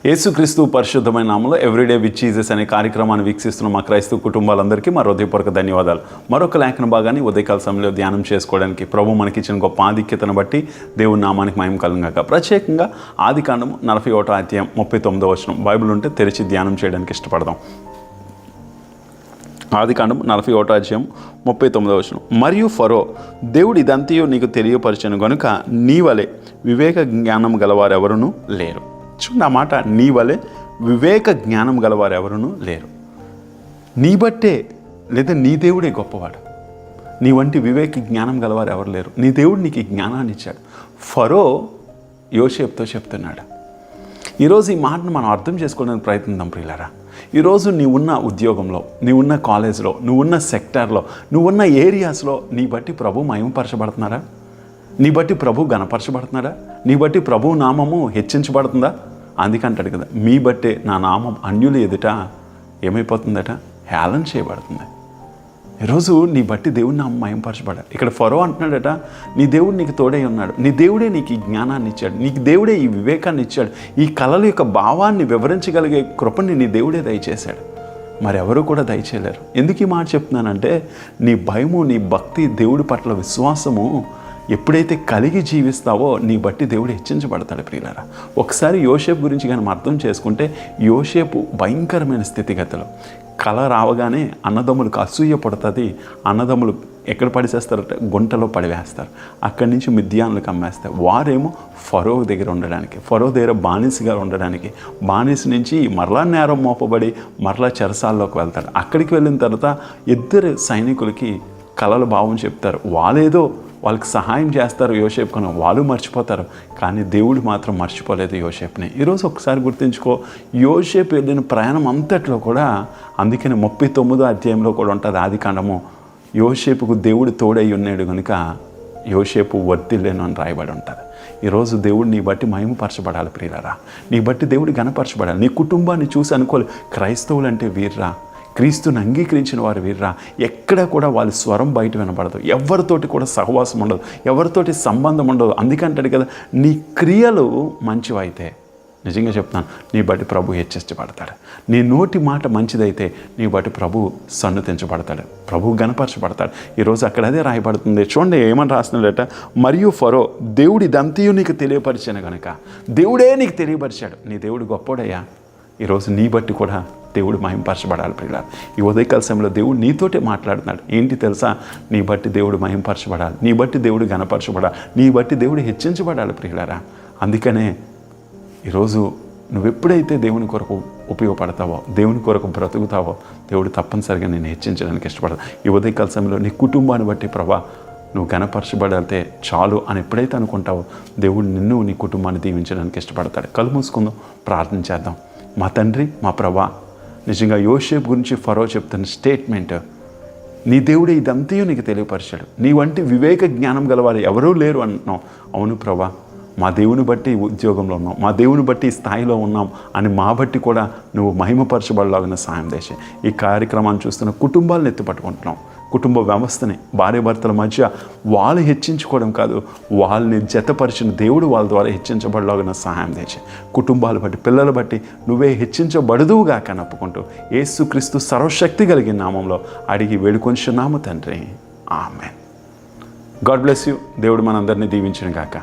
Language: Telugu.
యేసుక్రీస్తు పరిశుద్ధమైన నామములో ఎవ్రీడే విత్ జీసస్ అనే కార్యక్రమాన్ని వీక్షిస్తున్న మా క్రైస్తవ కుటుంబాలందరికీ మా హృదయపూర్వక ధన్యవాదాలు. మరొక లేఖన భాగాన్ని ఉదయకాల సమయంలో ధ్యానం చేసుకోవడానికి ప్రభు మనకిచ్చిన గొప్ప ఆధిక్యతను బట్టి దేవుని నామానికి మహిమ కలుగుగాక. ప్రత్యేకంగా ఆదికాండము 41వ అధ్యాయం 39వ వచనం బైబిల్ ఉంటే తెరిచి ధ్యానం చేయడానికి ఇష్టపడదాం. ఆదికాండం 41వ అధ్యాయం 39వ వచనం. మరియు ఫరో, దేవుడు ఇదంతయో నీకు తెలియపరచను గనుక నీ వలె వివేక జ్ఞానం గలవారెవరునూ లేరు. చూడండి ఆ మాట, నీ వలె వివేక జ్ఞానం గలవారెవరునూ లేరు. నీ బట్టే లేదా నీ దేవుడే గొప్పవాడు. నీ వంటి వివేక జ్ఞానం గలవారు ఎవరు లేరు. నీ దేవుడు నీకు ఈ జ్ఞానాన్ని ఇచ్చాడు. ఫరో యోసేపుతో చెప్తున్నాడు. ఈరోజు ఈ మాటను మనం అర్థం చేసుకోవడానికి ప్రయత్నిద్దాం ప్రియులారా. ఈరోజు నీవున్న ఉద్యోగంలో, నీవున్న కాలేజ్లో, నువ్వున్న సెక్టార్లో, నువ్వున్న ఏరియాస్లో నీ బట్టి ప్రభు మహిమపరచబడుతున్నారా? నీ బట్టి ప్రభు గణపరచబడుతున్నాడా? నీ బట్టి ప్రభు నామము హెచ్చించబడుతుందా? అందుకంటాడు కదా, మీ బట్టే నా నామం అన్యులు ఎదుట ఏమైపోతుందట? హేళన చేయబడుతుంది. ఈరోజు నీ బట్టి దేవుడి నామం మహిమపరచబడాలి. ఇక్కడ ఫరో అంటున్నాడట, నీ దేవుడు నీకు తోడై ఉన్నాడు. నీ దేవుడే నీకు ఈ జ్ఞానాన్ని ఇచ్చాడు. నీకు దేవుడే ఈ వివేకాన్ని ఇచ్చాడు. ఈ కళల యొక్క భావాన్ని వివరించగలిగే కృపని నీ దేవుడే దయచేశాడు. మరెవరూ కూడా దయచేయలేరు. ఎందుకు ఈ మాట చెప్తున్నానంటే, నీ భయము, నీ భక్తి, దేవుడి పట్ల విశ్వాసము ఎప్పుడైతే కలిగి జీవిస్తావో నీ బట్టి దేవుడు హెచ్చించబడతాడు ప్రియులారా. ఒకసారి యోసేపు గురించి కానీ అర్థం చేసుకుంటే, యోసేపు భయంకరమైన స్థితిగతులు, కళ రావగానే అన్నదమ్ములకు అసూయ పడుతుంది. అన్నదమ్ములు ఎక్కడ పడిసేస్తారంటే గుంటలో పడివేస్తారు. అక్కడి నుంచి మిద్యానులకు అమ్మేస్తారు. వారేమో ఫరో దగ్గర ఉండడానికి, ఫరో దగ్గర బానిసగా ఉండడానికి, బానిస నుంచి మరలా నేరం మోపబడి మరలా చెరసాల్లోకి వెళ్తారు. అక్కడికి వెళ్ళిన తర్వాత ఇద్దరు సైనికులకి కళల భావం చెప్తారు. వాళ్ళేదో వాళ్ళకి సహాయం చేస్తారు యోసేపును, వాళ్ళు మర్చిపోతారు. కానీ దేవుడు మాత్రం మర్చిపోలేదు యోసేపుని. ఈరోజు ఒకసారి గుర్తుంచుకో, యోసేపు వెళ్ళిన ప్రయాణం అంతట్లో కూడా, అందుకని 39వ అధ్యాయంలో కూడా ఉంటుంది ఆదికాండము, యోసేపుకు దేవుడు తోడై ఉన్నాడు కనుక యోసేపు వర్ధిల్లేను అని రాయబడి ఉంటుంది. ఈరోజు దేవుడు నీ బట్టి మహిమపరచబడాలి ప్రియులారా. నీ బట్టి దేవుడు గణపరచబడాలి. నీ కుటుంబాన్ని చూసి అనుకోవాలి, క్రైస్తవులు అంటే వీర్రా, క్రీస్తుని అంగీకరించిన వారు వీర్రా. ఎక్కడ కూడా వాళ్ళ స్వరం బయట వినబడదు. ఎవరితోటి కూడా సహవాసం ఉండదు, ఎవరితోటి సంబంధం ఉండదు. అందుకంటాడు కదా, నీ క్రియలు మంచివైతే, నిజంగా చెప్తాను, నీ బట్టి ప్రభు హెచ్చించబడతాడు. నీ నోటి మాట మంచిదైతే నీ బట్టి ప్రభు సన్నుతించబడతాడు, ప్రభు గణపరచబడతాడు. ఈరోజు అక్కడ అదే రాయబడుతుంది. చూడండి ఏమని రాస్తున్నాడట, మరియు ఫరో, దేవుడి ఇదంతయు నీకు తెలియపరిచాను కనుక, దేవుడే నీకు తెలియపరిచాడు. నీ దేవుడు గొప్పోడయ్యా. ఈరోజు నీ బట్టి కూడా దేవుడు మహిమపరచబడాలి ప్రియులారా. ఈ ఉదయకాల సమయంలో దేవుడు నీతోటే మాట్లాడుతున్నాడు. ఏంటి తెలుసా? నీ బట్టి దేవుడు మహిమపరచబడాలి, నీ బట్టి దేవుడు గణపరచబడాలి, నీ బట్టి దేవుడు హెచ్చించబడాలి ప్రియులారా. అందుకనే ఈరోజు నువ్వు ఎప్పుడైతే దేవుని కొరకు ఉపయోగపడతావో, దేవుని కొరకు బ్రతుకుతావో, దేవుడు తప్పనిసరిగా నేను హెచ్చించడానికి ఇష్టపడతాను. ఈ ఉదయకాల సమయంలో నీ కుటుంబాన్ని బట్టి ప్రభా నువ్వు గణపరచబడితే చాలు అని ఎప్పుడైతే అనుకుంటావో, దేవుడు నిన్ను, నీ కుటుంబాన్ని దీవించడానికి ఇష్టపడతాడు. కళ్ళు మూసుకుందాం, ప్రార్థన చేద్దాం. మా తండ్రి, మా ప్రభా, నిజంగా యోసేపు గురించి ఫరో చెప్తున్న స్టేట్మెంట్, నీ దేవుడే ఇదంతయో నీకు తెలియపరిచాడు. నీ వంటి వివేక జ్ఞానం గలవారు ఎవరూ లేరు అంటున్నావు. అవును ప్రభా, మా దేవుని బట్టి ఉద్యోగంలో ఉన్నాం, మా దేవుని బట్టి స్థాయిలో ఉన్నాం అని మా బట్టి కూడా నువ్వు మహిమపరచబడలాగిన సాయం చేసే. ఈ కార్యక్రమాన్ని చూస్తున్న కుటుంబాలను ఎత్తుపట్టుకుంటున్నాం. కుటుంబ వ్యవస్థని, భార్యాభర్తల మధ్య వాళ్ళు హెచ్చించుకోవడం కాదు, వాళ్ళని జతపరిచిన దేవుడు వాళ్ళ ద్వారా హెచ్చించబడలాగిన సహాయం చేసే. కుటుంబాలు బట్టి, పిల్లలు బట్టి నువ్వే హెచ్చించబడదువుగా కనప్పుకుంటూ యేసుక్రీస్తు సర్వశక్తి కలిగిన నామంలో అడిగి వేడుకొంచున్నాము తండ్రి. ఆమేన్. God bless you. దేవుడు మనందరినీ దీవించును గాక.